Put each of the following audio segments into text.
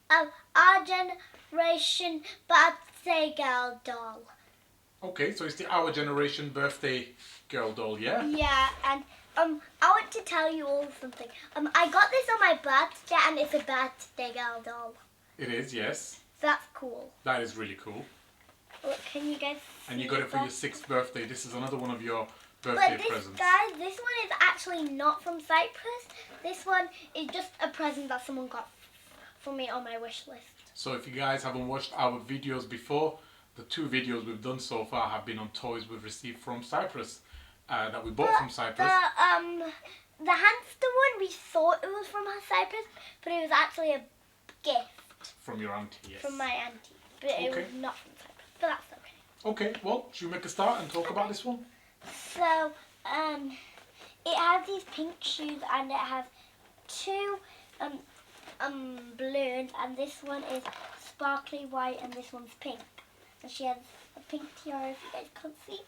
Our Generation birthday girl doll. Okay, so it's the Our Generation birthday girl doll, yeah? Yeah, and I want to tell you all something. I got this on my birthday, and it's a birthday girl doll. It is, yes. That's cool. That is really cool. Look, can you guys see? And you got it for your 6th birthday. This is another one of your But birthday this, presents. guys, this one is actually not from Cyprus. This one is just a present that someone got for me on my wish list. So if you guys haven't watched our videos before, the 2 videos we've done so far have been on toys we've received from Cyprus. That we bought from Cyprus. The hamster one, we thought it was from Cyprus, but it was actually a gift. From your auntie, yes. From my auntie, but it was not from Cyprus, but that's okay. Okay, well, should we make a start and talk about this one? So, it has these pink shoes, and it has 2 balloons, and this one is sparkly white, and this one's pink. And she has a pink tiara, if you guys can't see.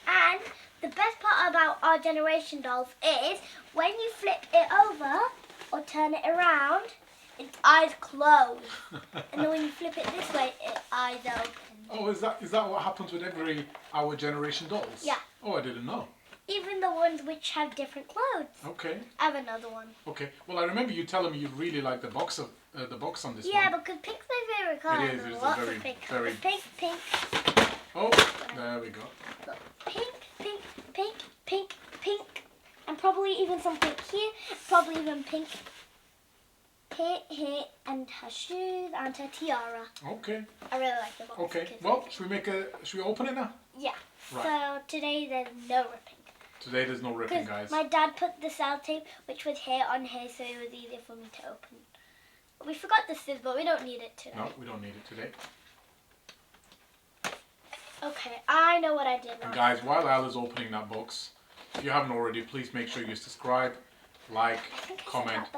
And the best part about Our Generation dolls is when you flip it over or turn it around, its eyes close. And then when you flip it this way, its eyes open. Oh, is that what happens with every Our Generation dolls? Yeah. Oh, I didn't know. Even the ones which have different clothes. Okay. I have another one. Okay. Well, I remember you telling me you really like the box on this one. Yeah, because pink's my favourite colour. It is. It's Lots very, of pink. very... Pink, pink. Oh, there we go. Look, pink, pink, pink, pink, pink. And probably even some pink here. Probably even pink here, and her shoes and her tiara. Okay. I really like the box. Okay. Well, should we open it now? Yeah. Right. So today there's no ripping. Today there's no ripping, guys. My dad put the sellotape, which was here, on here, so it was easier for me to open. We forgot the scissors, but we don't need it today. No, we don't need it today. Okay, I know what I did wrong. And guys, while Ayla's opening that box, if you haven't already, please make sure you subscribe, like, comment,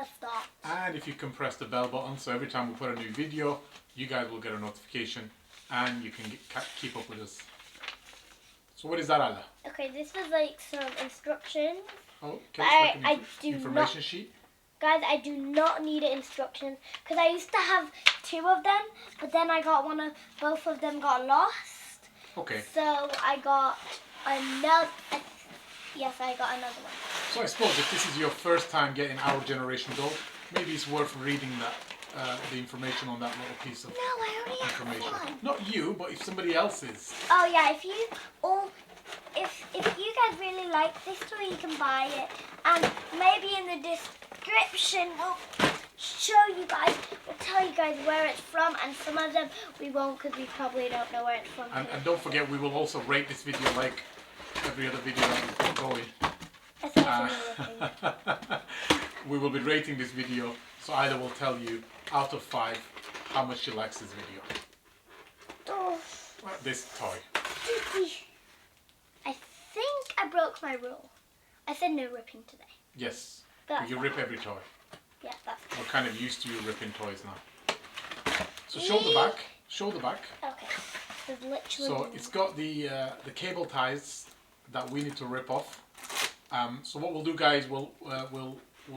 and if you can press the bell button, so every time we put a new video, you guys will get a notification, and you can keep up with us. So what is that, Ayla? Okay, this was like some instructions. Oh, okay, I do information sheet. Guys, I do not need instructions because I used to have 2 of them, but then I got both of them got lost. Okay. So I got another. Yes, I got another one. So I suppose if this is your first time getting Our Generation doll, maybe it's worth reading the information on that little piece of information. Have one. Not you, but if somebody else is. Oh yeah, if you guys really like this toy, you can buy it, and maybe in the description we'll show you guys, we'll tell you guys where it's from, and some of them we won't because we probably don't know where it's from. And don't forget, we will also rate this video like every other video that we've got going. We will be rating this video, so Ayla will tell you out of 5 how much she likes this video. Oh. This toy. I think I broke my rule. I said no ripping today. Yes, but you rip every toy. Yeah, that's fine. We're kind of used to you ripping toys now. So show the back. Show the back. Okay. Literally so it's got the cable ties that we need to rip off. So what we'll do, guys, we'll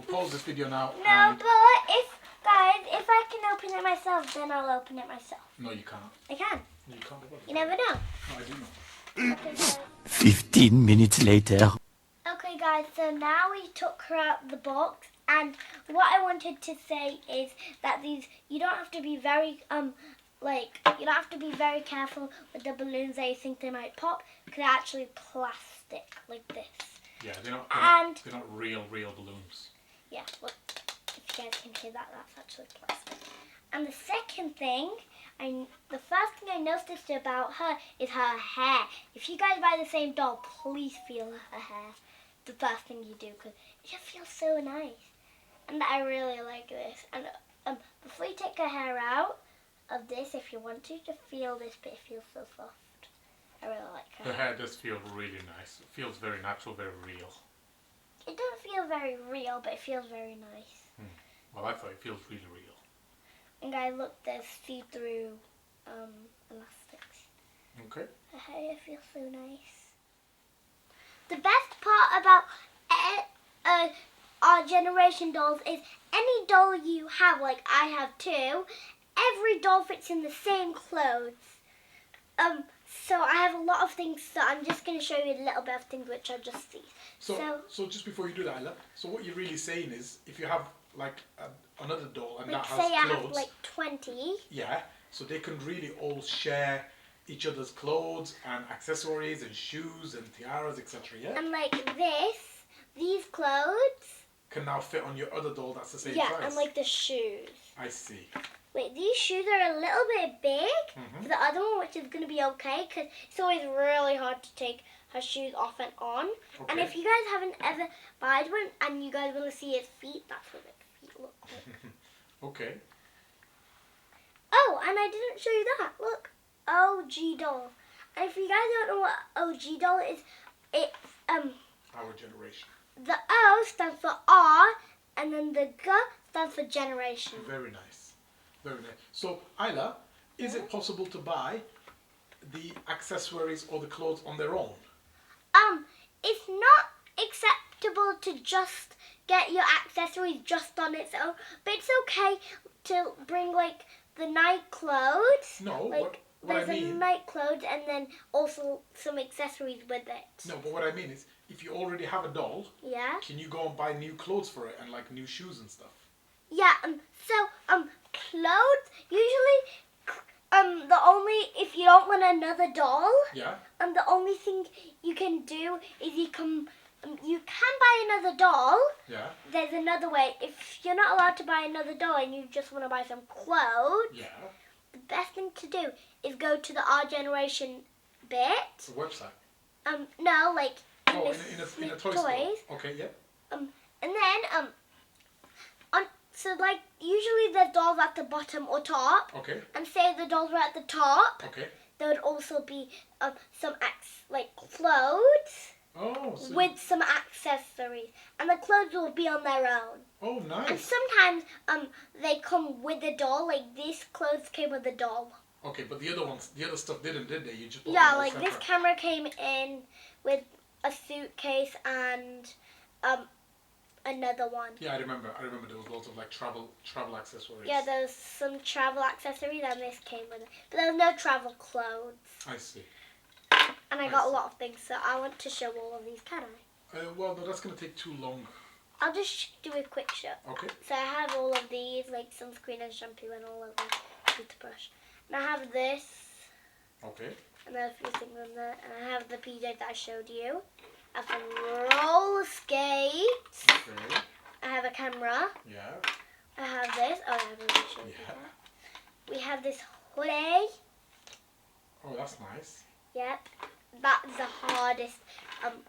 pause this video now. No, but if I can open it myself, then I'll open it myself. No, you can't. I can. No, you can't. You never know. No, I do know. Okay, so 15 minutes later. Okay, guys. So now we took her out the box, and what I wanted to say is that you don't have to be very you don't have to be very careful with the balloons that you think they might pop, because they're actually plastic like this. Yeah, they're not real balloons. Yeah, look, if you guys can hear that, that's actually plastic. And the second thing, the first thing I noticed about her is her hair. If you guys buy the same doll, please feel her hair. The first thing you do, because it just feels so nice. And I really like this. And before you take her hair out of this, if you want to, just feel this bit. It feels so soft. I really like her. Her hair does feel really nice. It feels very natural, very real. It doesn't feel very real, but it feels very nice. Well, I thought it feels really real. And guys, look, there's see-through elastics. Okay. Her hair feels so nice. The best part about Our Generation dolls is any doll you have, like I have 2, every doll fits in the same clothes. So I have a lot of things, so I'm just going to show you a little bit of things which are just these. So just before you do that, Ayla, so what you're really saying is, if you have like another doll and like that has say clothes, I have like 20. yeah, so they can really all share each other's clothes and accessories and shoes and tiaras, etc. Yeah. And like these clothes Can now fit on your other doll that's the same yeah, size. and like the shoes. I see. Wait, these shoes are a little bit big for the other one, which is going to be okay because it's always really hard to take her shoes off and on. Okay. And if you guys haven't ever bought one and you guys want to see his feet, that's what his feet look like. Okay. Oh, and I didn't show you that. Look, OG doll. And if you guys don't know what OG doll is, it's Our generation. the O stands for R, and then the G stands for generation. Very nice. Very nice. So, Ayla, is it possible to buy the accessories or the clothes on their own? It's not acceptable to just get your accessories just on its own, but it's okay to bring like the night clothes. No, like what I there's a mean... night clothes and then also some accessories with it. No, but what I mean is, if you already have a doll, Yeah. can you go and buy new clothes for it and like new shoes and stuff? Yeah. Clothes usually. The only if you don't want another doll. Yeah. The only thing you can do is you can buy another doll. Yeah. There's another way. If you're not allowed to buy another doll and you just want to buy some clothes, Yeah. the best thing to do is go to the Our Generation bit. The website. No, like In a toy store. Okay, yeah. And then so like usually there's dolls at the bottom or top. Okay. And say the dolls were at the top. Okay. There would also be some like clothes. Oh, so With some accessories, and the clothes will be on their own. Oh, nice. And sometimes they come with the doll, like these clothes came with the doll. Okay, but the other stuff didn't, did they? You just bought Yeah, them all like separate. this camera came in with a suitcase and another one. Yeah, I remember there was lots of like travel accessories. Yeah, there was some travel accessories and this came with it, but there was no travel clothes. I see. And I got a lot of things, so I want to show all of these, can I? Well, no, that's going to take too long. I'll just do a quick show. Okay. So I have all of these, like sunscreen and shampoo and all of the toothbrush. And I have this. Okay. And there are a few things in there. And I have the PJ that I showed you. I have some roller skates. Okay. I have a camera. Yeah. I have this. Oh, I haven't really showed you Yeah. that. We have this hoodie. Oh, that's nice. Yep. That's the hardest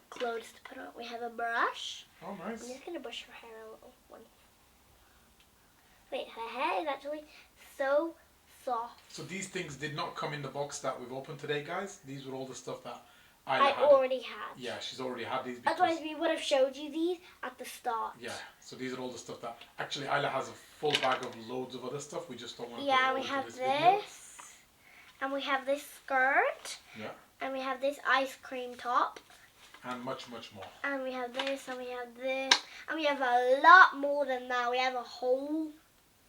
clothes to put on. We have a brush. Oh, nice. I'm just going to brush her hair a little one. Wait, her hair is actually so soft. So these things did not come in the box that we've opened today, guys. These were all the stuff that I already had. Yeah, she's already had these. Because, Otherwise, we would have showed you these at the start. yeah, so these are all the stuff that... Actually, Ayla has a full bag of loads of other stuff. We just don't want to Yeah, put we it all have into this. this video. And we have this skirt. Yeah. And we have this ice cream top. And much, much more. And we have this, and we have this. And we have a lot more than that. We have a whole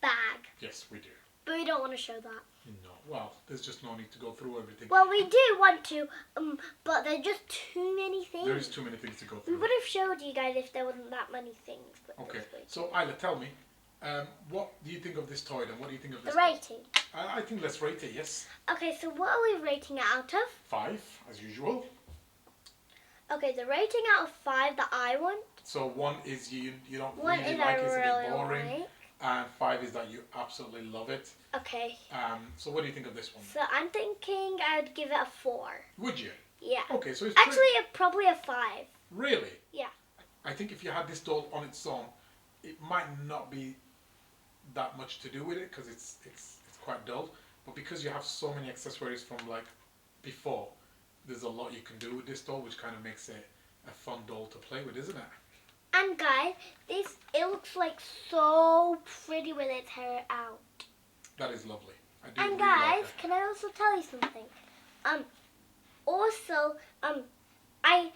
bag. Yes, we do. But we don't want to show that. No, well, there's just no need to go through everything. Well, we do want to, but there's just too many things. There is too many things to go We through. would have showed you guys if there wasn't that many things. But Okay, so Ayla, tell me, what do you think of this toy and what do you think of this the toy? rating. I think let's rate it, yes. Okay, so what are we rating it out of? 5, as usual. Okay, the rating out of 5 that I want. So 1 is you don't One really is like I it, it's a really bit boring. like. And 5 is that you absolutely love it. Okay. So what do you think of this one? So I'm thinking I'd give it a 4. Would you? Yeah. Okay, so it's Actually, probably a 5. Really? Yeah. I think if you had this doll on its own, it might not be that much to do with it because it's quite dull. But because you have so many accessories from like before, there's a lot you can do with this doll, which kind of makes it a fun doll to play with, isn't it? And guys, it looks like so pretty with its hair out. That is lovely. I do And really guys, like it. can I also tell you something? Also, I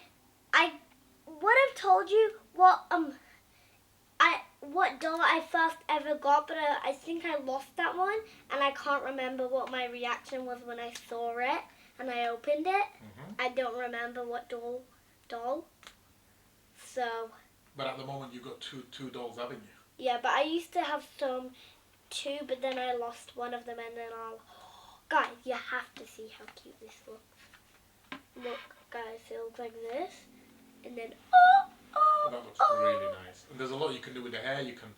would have told you what what doll I first ever got, but I think I lost that one, and I can't remember what my reaction was when I saw it and I opened it. I don't remember what doll. So. But at the moment you've got two dolls, haven't you? Yeah, but I used to have two, but then I lost one of them, and then guys, you have to see how cute this looks. Look, guys, it looks like this, and then That looks really nice. And there's a lot you can do with the hair. You can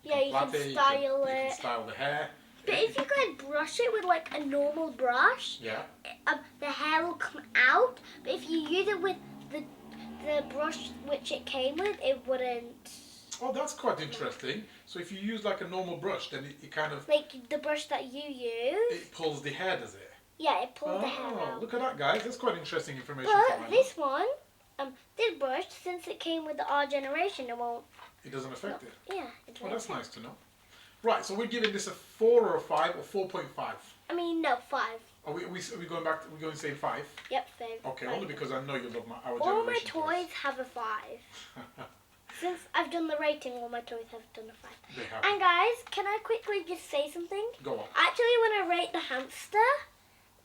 style it. You can style the hair. But if you guys brush it with like a normal brush, the hair will come out. But if you use it with the brush which it came with, it wouldn't. Oh, that's quite interesting. So if you use like a normal brush, then it kind of... Like the brush that you use. It pulls the hair, does it? Yeah, it pulls the hair out. Look at that, guys. That's quite interesting information. But this one, this brush, since it came with the R generation, it won't... It doesn't affect it? Yeah. Well, that's nice to know. Right, so we're giving this a 4 or a 5 or 4.5? I mean, no, 5. Are we going back? We're going to say 5? Yep, 5. Okay, only because I know you love our all my generation toys have a 5. Since I've done the rating, all my toys have done a 5. They have. And guys, can I quickly just say something? Go on. Actually, when I rate the hamster,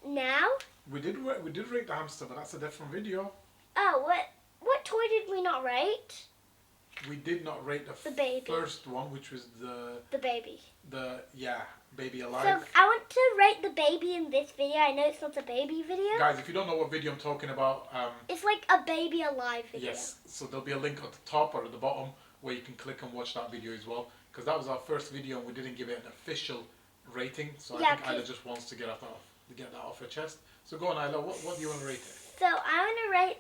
now... We did rate the hamster, but that's a different video. Oh, what toy did we not rate? We did not rate the baby. First one, which was the baby. Baby Alive. So I want to rate the baby in this video. I know it's not a baby video. Guys, if you don't know what video I'm talking about, it's like a Baby Alive video. Yes, so there'll be a link at the top or at the bottom where you can click and watch that video as well. Because that was our first video and we didn't give it an official rating. So I think Ayla just wants to get that off her chest. So go on, Ayla. What do you want to rate it? So I want to rate.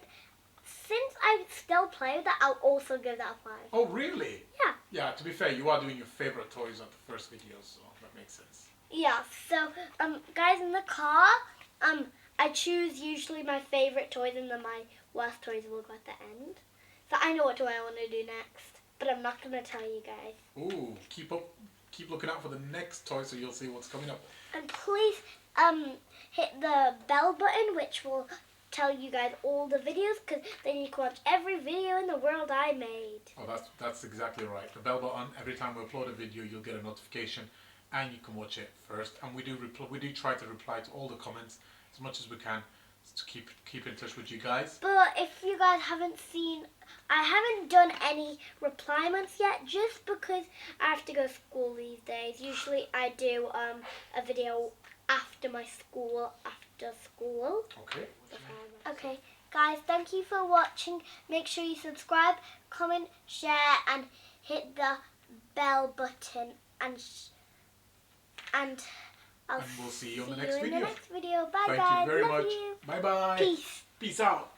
Since I still play with that, I'll also give that a 5. Oh, really? Yeah. Yeah, to be fair, you are doing your favorite toys at the first video, so that makes sense. Yeah, so, guys, in the car, I choose usually my favorite toys and then my worst toys will go at the end. So I know what toy I want to do next, but I'm not going to tell you guys. Ooh, keep looking out for the next toy so you'll see what's coming up. And please, hit the bell button, which will tell you guys all the videos, because then you can watch every video in the world I made. Oh, that's exactly right. The bell button, every time we upload a video, you'll get a notification and you can watch it first. And we do try to reply to all the comments as much as we can to keep in touch with you guys. But if you guys haven't seen, I haven't done any reply months yet, just because I have to go to school these days. Usually I do a video after school. Okay. Okay, guys, thank you for watching. Make sure you subscribe, comment, share, and hit the bell button. And we'll see you in the next video. Bye, Thank guys. you very Love much. you. Bye bye. Peace. Peace out.